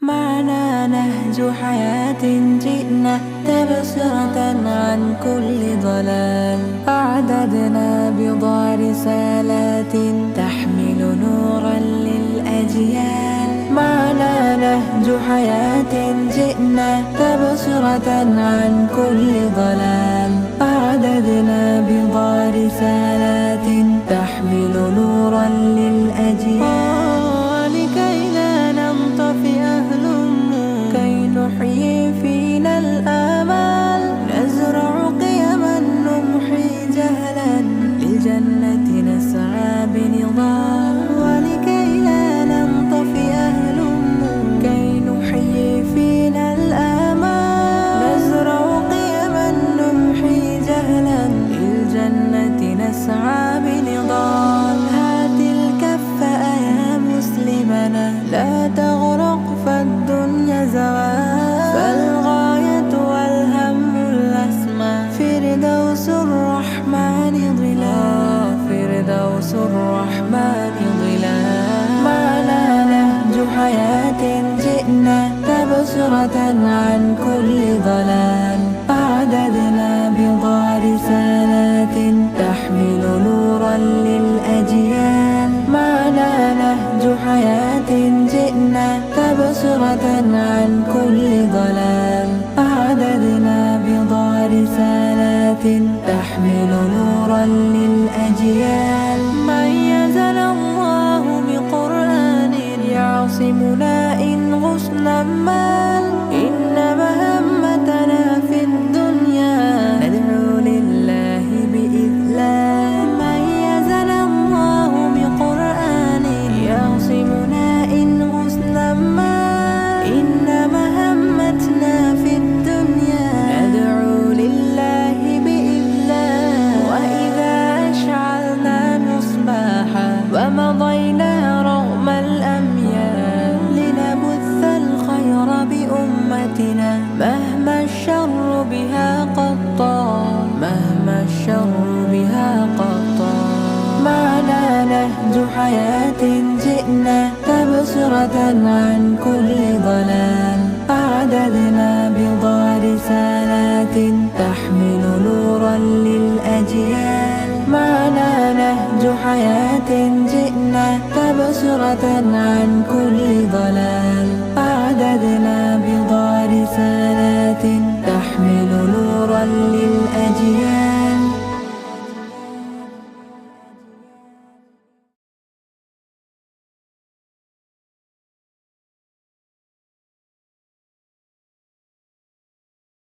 معنا نهج حياة جئنا تبصرة عن كل ضلال. أعددنا بضع رسالات تحمل نورا للأجيال. معنا نهج حياة جئنا تبصرة عن كل ضلال. أعددنا بضع رسالات تحمل نورا للأجيال. نحيي فينا الآمال، نزرع قيما نمحي جهلا، للجنة نسعى بنضال. ولكي لا ننطفئ الهموم، كي نحيي فينا الآمال، نزرع قيما نمحي جهلا، للجنة نسعى بنضال. هات الكف يا مسلمنا، لا تغرق فالدنيا زوال. فالغاية والهم الأسمى فردوس الرحمن ظلال. فردوس الرحمن ظلال. معنا نهج حياة جئنا تبصرة عن كل ضلال. أعددنا بضع رسالات تحمل نورا للأجيال. معنا نهج حياة جئنا تبصرة عن كل ضلال. أعددنا بضع رسالات تحمل نورا للأجيال. ميزنا الله بقرآن يعصمنا إن غصنا مال. إن مهمتنا في الدنيا ندعو لله بإذلال. ميزنا الله بقرآن يعصمنا إن غصنا مال. إن مهمتنا في الدنيا ندعو لله بإذلال. وإذا أشعلنا مصباحا ومضينا رغم الأميال، لنبث الخير بأمتنا مهما الشر بها قد طال. مهما الشر بها قد طال. معنا نهج حياة جئنا تبصرة عن كل ضلال. أعددنا بضع رسالات تحمل نورا للأجيال. معنا نهج حياة جئنا تبصرة عن كل ضلال.